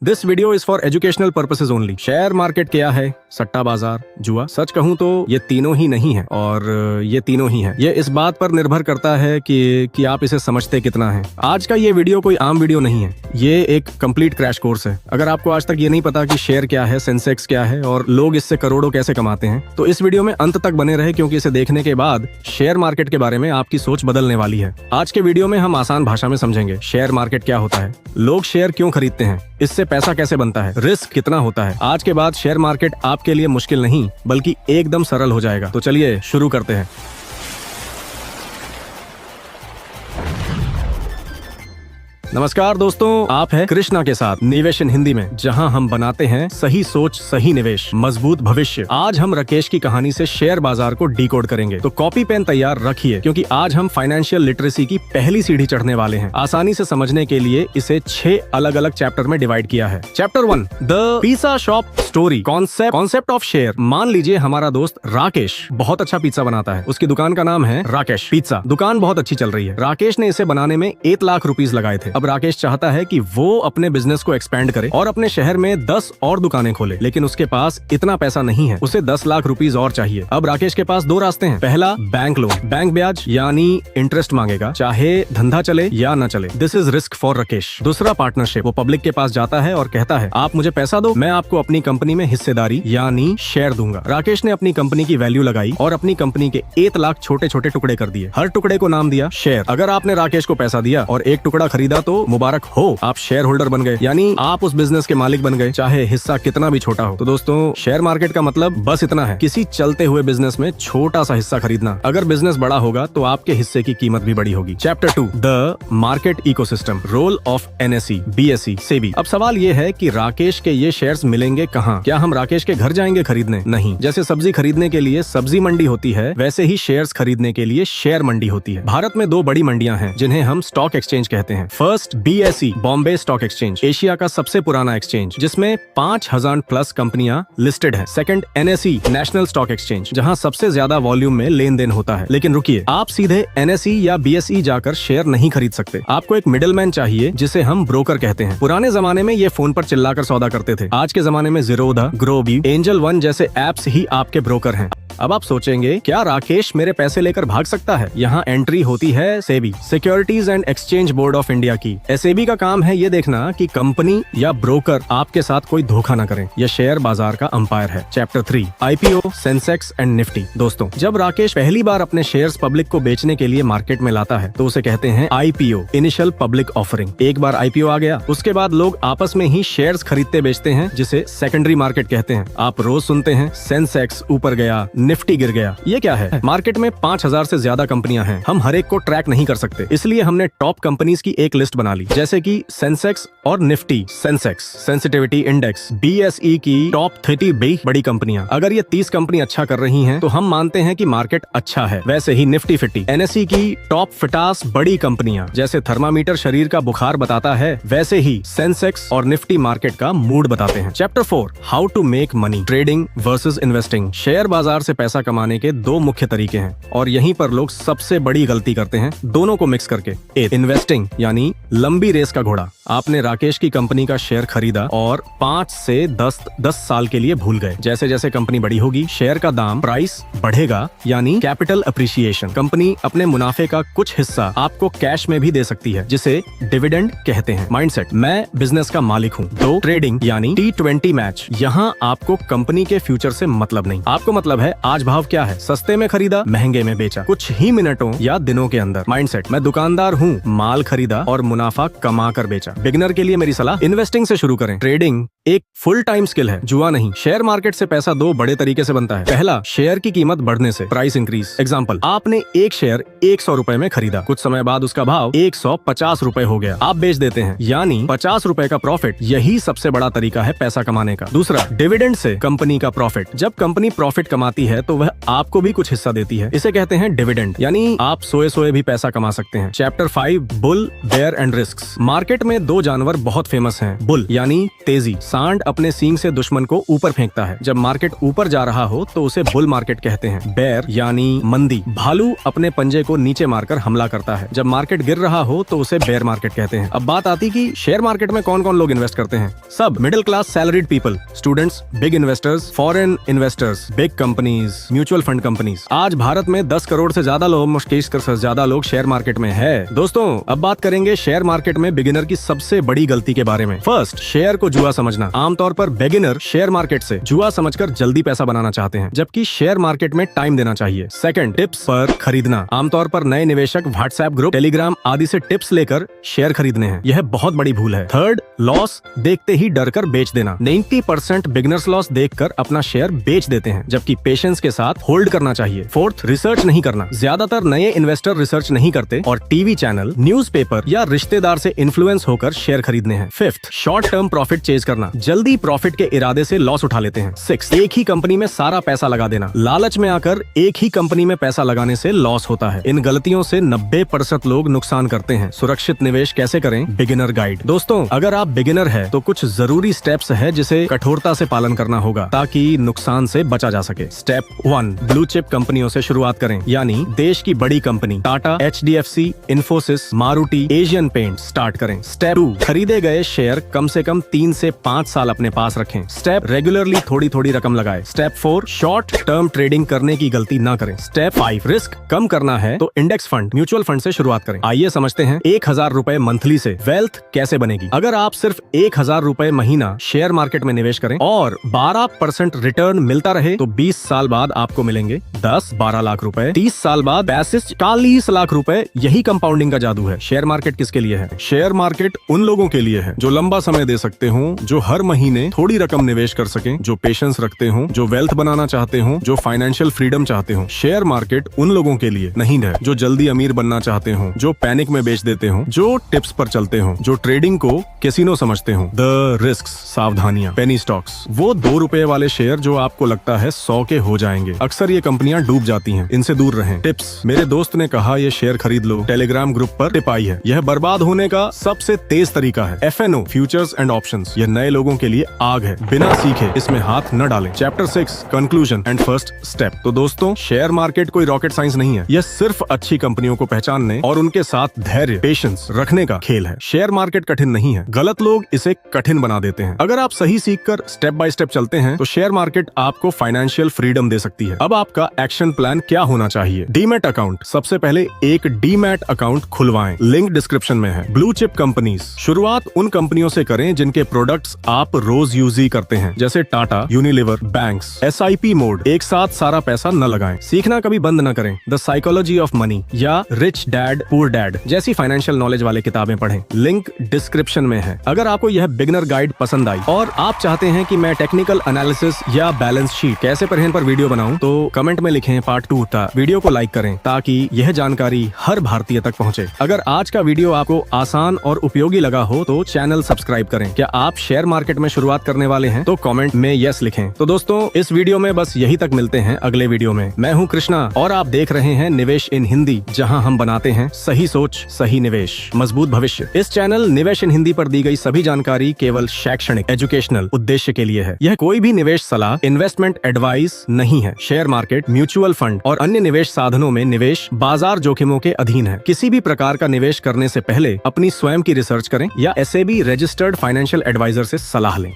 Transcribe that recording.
This video is for educational purposes only. Share market क्या है, सट्टा बाजार, जुआ, सच कहूं तो ये तीनों ही नहीं है और ये तीनों ही है। ये इस बात पर निर्भर करता है कि आप इसे समझते कितना है। आज का ये वीडियो कोई आम वीडियो नहीं है, ये एक कंप्लीट क्रैश कोर्स है। अगर आपको आज तक ये नहीं पता कि शेयर क्या है, सेंसेक्स क्या है और लोग इससे करोड़ों कैसे कमाते हैं, तो इस वीडियो में अंत तक बने रहे, क्योंकि इसे देखने के बाद शेयर मार्केट के बारे में आपकी सोच बदलने वाली है। आज के वीडियो में हम आसान भाषा में समझेंगे शेयर मार्केट क्या होता है, लोग शेयर क्यों खरीदते हैं, इससे पैसा कैसे बनता है, रिस्क कितना होता है। आज के बाद शेयर मार्केट आपके लिए मुश्किल नहीं बल्कि एकदम सरल हो जाएगा। तो चलिए शुरू करते हैं। नमस्कार दोस्तों, आप हैं कृष्णा के साथ निवेश इन हिंदी में, जहां हम बनाते हैं सही सोच सही निवेश, मजबूत भविष्य। आज हम राकेश की कहानी से शेयर बाजार को डिकोड करेंगे, तो कॉपी पेन तैयार रखिए, क्योंकि आज हम फाइनेंशियल लिटरेसी की पहली सीढ़ी चढ़ने वाले हैं। आसानी से समझने के लिए इसे 6 अलग अलग चैप्टर में डिवाइड किया है। Chapter 1, the pizza shop story, concept of share. मान लीजिए हमारा दोस्त राकेश बहुत अच्छा पिज्जा बनाता है, उसकी दुकान का नाम है राकेश पिज्जा। दुकान बहुत अच्छी चल रही है, राकेश ने इसे बनाने में 1 लाख रुपीज लगाए थे। अब राकेश चाहता है कि वो अपने बिजनेस को एक्सपेंड करे और अपने शहर में 10 और दुकानें खोले, लेकिन उसके पास इतना पैसा नहीं है, उसे 10 लाख रुपीज और चाहिए। अब राकेश के पास 2 रास्ते हैं। पहला, बैंक लोन, बैंक ब्याज यानी इंटरेस्ट मांगेगा, चाहे धंधा चले या न चले। This is risk for Rakesh. दूसरा, पार्टनरशिप। वो पब्लिक के पास जाता है और कहता है, आप मुझे पैसा दो, मैं आपको अपनी कंपनी में हिस्सेदारी यानी शेयर दूंगा। राकेश ने अपनी कंपनी की वैल्यू लगाई और अपनी कंपनी के 1 लाख छोटे छोटे टुकड़े कर दिए। हर टुकड़े को नाम दिया शेयर। अगर आपने राकेश को पैसा दिया और एक टुकड़ा खरीदा तो मुबारक हो, आप शेयर होल्डर बन गए, यानी आप उस बिजनेस के मालिक बन गए, चाहे हिस्सा कितना भी छोटा हो। तो दोस्तों, शेयर मार्केट का मतलब बस इतना है, किसी चलते हुए बिजनेस में छोटा सा हिस्सा खरीदना। अगर बिजनेस बड़ा होगा तो आपके हिस्से की कीमत भी बड़ी होगी। Chapter 2, the market ecosystem, role of NSE, BSE, SEBI. अब सवाल ये है कि राकेश के ये शेयर्स मिलेंगे कहाँ? क्या हम राकेश के घर जाएंगे खरीदने? नहीं। जैसे सब्जी खरीदने के लिए सब्जी मंडी होती है, वैसे ही शेयर्स खरीदने के लिए शेयर मंडी होती है। भारत में 2 बड़ी मंडियां हैं जिन्हें हम स्टॉक एक्सचेंज कहते हैं। First, BSE, Bombay stock exchange, Asia का सबसे पुराना एक्सचेंज, जिसमें 5000 प्लस कंपनियां लिस्टेड है। Second, NSE, national stock exchange, जहां सबसे ज्यादा वॉल्यूम में लेन देन होता है। लेकिन रुकिए, आप सीधे एनएसई या बीएसई जाकर शेयर नहीं खरीद सकते। आपको एक मिडिलमैन चाहिए, जिसे हम ब्रोकर कहते हैं। पुराने जमाने में ये फोन पर चिल्लाकर सौदा करते थे। आज के जमाने में ज़ीरोधा, ग्रोबी, एंजल वन जैसे एप्स ही आपके ब्रोकर हैं। अब आप सोचेंगे, क्या राकेश मेरे पैसे लेकर भाग सकता है? यहाँ एंट्री होती है SEBI, securities and exchange board of India की। सेबी का काम है ये देखना कि कंपनी या ब्रोकर आपके साथ कोई धोखा न करें। यह शेयर बाजार का अंपायर है। Chapter 3, IPO, Sensex and Nifty. दोस्तों, जब राकेश पहली बार अपने शेयर्स पब्लिक को बेचने के लिए मार्केट में लाता है तो उसे कहते हैं आईपीओ, इनिशियल पब्लिक ऑफरिंग। एक बार आईपीओ आ गया, उसके बाद लोग आपस में ही शेयर्स खरीदते बेचते हैं, जिसे सेकेंडरी मार्केट कहते हैं। आप रोज सुनते हैं सेंसेक्स ऊपर गया, निफ्टी गिर गया। ये क्या है? मार्केट में 5000 से ज्यादा कंपनियां हैं, हम हर एक को ट्रैक नहीं कर सकते, इसलिए हमने टॉप कंपनीज की एक लिस्ट बना ली, जैसे कि सेंसेक्स और Nifty. Sensex sensitivity index, BSE की टॉप 30 बड़ी कंपनियां। अगर ये 30 कंपनी अच्छा कर रही हैं, तो हम मानते हैं कि मार्केट अच्छा है। वैसे ही निफ्टी 50, एनएसई की टॉप 50 बड़ी कंपनियां। जैसे थर्मामीटर शरीर का बुखार बताता है, वैसे ही सेंसेक्स और निफ्टी मार्केट का मूड बताते हैं। Chapter 4, how to make money, trading versus investing. Share बाजार से पैसा कमाने के 2 मुख्य तरीके हैं और यहीं पर लोग सबसे बड़ी गलती करते हैं, दोनों को मिक्स करके। इन्वेस्टिंग यानी लंबी रेस का घोड़ा। आपने राकेश की कंपनी का शेयर खरीदा और 5 से 10 साल के लिए भूल गए। जैसे जैसे कंपनी बड़ी होगी, शेयर का दाम, प्राइस बढ़ेगा, यानी कैपिटल अप्रिसिएशन। कंपनी अपने मुनाफे का कुछ हिस्सा आपको कैश में भी दे सकती है, जिसे डिविडेंड कहते हैं। माइंडसेट, मैं बिजनेस का मालिक हूँ। 2, ट्रेडिंग यानी T20 मैच। यहाँ आपको कंपनी के फ्यूचर से मतलब नहीं, आपको मतलब है आज भाव क्या है, सस्ते में खरीदा, महंगे में बेचा, कुछ ही मिनटों या दिनों के अंदर। माइंडसेट, मैं दुकानदार हूँ, माल खरीदा और मुनाफा कमा कर बेचा। बिगिनर के लिए मेरी सलाह, इन्वेस्टिंग से शुरू करें। ट्रेडिंग एक फुल टाइम स्किल है, जुआ नहीं। शेयर मार्केट से पैसा 2 बड़े तरीके से बनता है। पहला, शेयर की कीमत बढ़ने से, प्राइस इंक्रीज। एग्जांपल, आपने एक शेयर 100 रुपए में खरीदा, कुछ समय बाद उसका भाव 150 रुपए हो गया, आप बेच देते हैं, यानी 50 रुपए का प्रॉफिट। यही सबसे बड़ा तरीका है पैसा कमाने का। दूसरा, डिविडेंड से कंपनी का प्रॉफिट। जब कंपनी प्रॉफिट कमाती है तो वह आपको भी कुछ हिस्सा देती है। इसे कहते हैं डिविडेंड, यानी आप सोए सोए भी पैसा कमा सकते हैं। Chapter 5 bull, bear and risks. Market में दो जानवर बहुत फेमस हैं। बुल यानी तेजी, सांड अपने सींग से दुश्मन को ऊपर फेंकता है। जब मार्केट ऊपर जा रहा हो तो उसे बुल मार्केट कहते हैं। बेयर यानी मंदी, भालू अपने पंजे को नीचे मारकर हमला करता है। जब मार्केट गिर रहा हो तो उसे बेयर मार्केट कहते हैं। अब बात आती कि शेयर मार्केट में कौन कौन लोग इन्वेस्ट करते हैं। सब middle class salaried people, students, big investors, foreign investors, big companies, mutual fund companies. आज भारत में 10 करोड़ से ज्यादा लोग, मुश्किल से ज्यादा लोग शेयर मार्केट में है। दोस्तों अब बात करेंगे शेयर मार्केट में बिगिनर की सबसे बड़ी गलती के बारे में। फर्स्ट, शेयर को जुआ समझना। आमतौर पर बिगिनर शेयर मार्केट से जुआ समझकर जल्दी पैसा बनाना चाहते हैं, जबकि शेयर मार्केट में टाइम देना चाहिए। सेकंड, टिप्स पर खरीदना। आमतौर पर नए निवेशक व्हाट्सएप ग्रुप, टेलीग्राम आदि से टिप्स लेकर शेयर खरीदने हैं। यह बहुत बड़ी भूल है। थर्ड, लॉस देखते ही डर कर बेच देना। 90% बिगिनर्स लॉस देखकर अपना शेयर बेच देते हैं, जबकि पेशेंस के साथ होल्ड करना चाहिए। फोर्थ, रिसर्च नहीं करना। ज्यादातर नए इन्वेस्टर रिसर्च नहीं करते और टीवी चैनल, न्यूज़पेपर या रिश्तेदार से इन्फ्लुएंस होकर शेयर खरीदने हैं। Fifth, short term profit chase करना। जल्दी प्रॉफिट के इरादे से लॉस उठा लेते हैं। सिक्स, एक ही कंपनी में सारा पैसा लगा देना। लालच में आकर एक ही कंपनी में पैसा लगाने से लॉस होता है। इन गलतियों से 90% लोग नुकसान करते हैं। सुरक्षित निवेश कैसे करें, बिगिनर गाइड। दोस्तों अगर आप बिगिनर है तो कुछ जरूरी स्टेप्स है जिसे कठोरता से पालन करना होगा ताकि नुकसान से बचा जा सके। स्टेप 1, ब्लू चिप कंपनियों से शुरुआत करें, यानी देश की बड़ी company Tata, HDFC, Infosys, Maruti, Asian paint start करें। स्टेप 2, खरीदे गए शेयर कम से कम 3 से 5 साल अपने पास रखें। स्टेप, रेगुलरली थोड़ी थोड़ी रकम लगाएं। स्टेप 4, शॉर्ट टर्म ट्रेडिंग करने की गलती ना करें। स्टेप 5, रिस्क कम करना है तो इंडेक्स फंड, म्यूचुअल फंड से शुरुआत करें। आइए समझते हैं 1000 रुपए मंथली से वेल्थ कैसे बनेगी। अगर आप सिर्फ 1000 रुपए महीना शेयर मार्केट में निवेश करें और 12% रिटर्न मिलता रहे तो 20 साल बाद आपको मिलेंगे 10-12 लाख रुपए। 30 साल बाद 40 लाख रुपए। यही कंपाउंडिंग का जादू है। शेयर मार्केट किसके लिए है? शेयर मार्केट उन लोगों के लिए है जो लंबा समय दे सकते हो, जो हर महीने थोड़ी रकम निवेश कर सकें, जो पेशेंस रखते हो, जो वेल्थ बनाना चाहते हो, जो फाइनेंशियल फ्रीडम चाहते हो। शेयर मार्केट उन लोगों के लिए नहीं है जो जल्दी अमीर बनना चाहते हो, जो पैनिक में बेच देते हो, जो टिप्स पर चलते हो, जो ट्रेडिंग को कैसीनो समझते हो। द रिस्क, सावधानियां, पेनी स्टॉक्स, वो 2 रुपए वाले शेयर जो आपको लगता है 100 के हो जाएंगे। अक्सर ये कंपनियां डूब जाती हैं, इनसे दूर रहें। टिप्स, मेरे दोस्त ने कहा ये शेयर खरीद लो, टेलीग्राम ग्रुप पर टिप आई है। यह बर्बाद होने का सबसे तेज तरीका है। FNO, फ्यूचर्स एंड ऑप्शंस, यह नए लोगों के लिए आग है, बिना सीखे इसमें हाथ न डालें। Chapter 6, conclusion and first step. तो दोस्तों शेयर मार्केट कोई रॉकेट साइंस नहीं है, यह सिर्फ अच्छी कंपनियों को पहचानने और उनके साथ धैर्य, पेशेंस रखने का खेल है। शेयर मार्केट कठिन नहीं है, गलत लोग इसे कठिन बना देते हैं। अगर आप सही सीखकर स्टेप बाय स्टेप चलते हैं तो शेयर मार्केट आपको फाइनेंशियल फ्रीडम दे सकती है। अब आपका एक्शन प्लान क्या होना चाहिए? डीमैट अकाउंट, सबसे पहले एक डीमैट अकाउंट खुलवाएं, लिंक डिस्क्रिप्शन में है। ब्लू चिप कंपनीज, शुरुआत उन कंपनियों से करें जिनके प्रोडक्ट्स आप रोज यूज ही करते हैं, जैसे Tata, Unilever, banks. SIP mode, एक साथ सारा पैसा न लगाएं। सीखना कभी बंद न करें। द साइकोलॉजी ऑफ मनी या रिच डैड पुअर डैड जैसी फाइनेंशियल नॉलेज वाले किताबें पढ़ें, लिंक डिस्क्रिप्शन में है। अगर आपको यह बिगिनर गाइड पसंद आई और आप चाहते हैं कि मैं टेक्निकल एनालिसिस या बैलेंस शीट कैसे पढ़ें पर वीडियो बनाऊं तो कमेंट में लिखें पार्ट 2 था। वीडियो को लाइक करें ताकि यह जानकारी हर भारतीय तक पहुंचे। अगर आज का वीडियो आपको आसान और उपयोगी लगा हो तो चैनल सब्सक्राइब करें। क्या आप शेयर मार्केट में शुरुआत करने वाले हैं तो कमेंट में यस लिखें। तो दोस्तों इस वीडियो में बस यही तक, मिलते हैं अगले वीडियो में। मैं हूं कृष्णा और आप देख रहे हैं निवेश इन हिंदी, जहां हम बनाते हैं सही सोच, सही निवेश, मजबूत भविष्य। इस चैनल निवेश इन हिंदी पर दी गई सभी जानकारी केवल शैक्षणिक, एजुकेशनल उद्देश्य के लिए है। यह कोई भी निवेश सलाह, इन्वेस्टमेंट एडवाइस नहीं है। शेयर मार्केट, म्यूचुअल फंड और अन्य निवेश साधनों में निवेश बाजार जोखिमों के अधीन है। किसी भी प्रकार का निवेश करने से पहले अपनी स्वयं की रिसर्च करें या SAB रजिस्टर्ड फाइनेंशियल एडवाइजर से सलाह लें।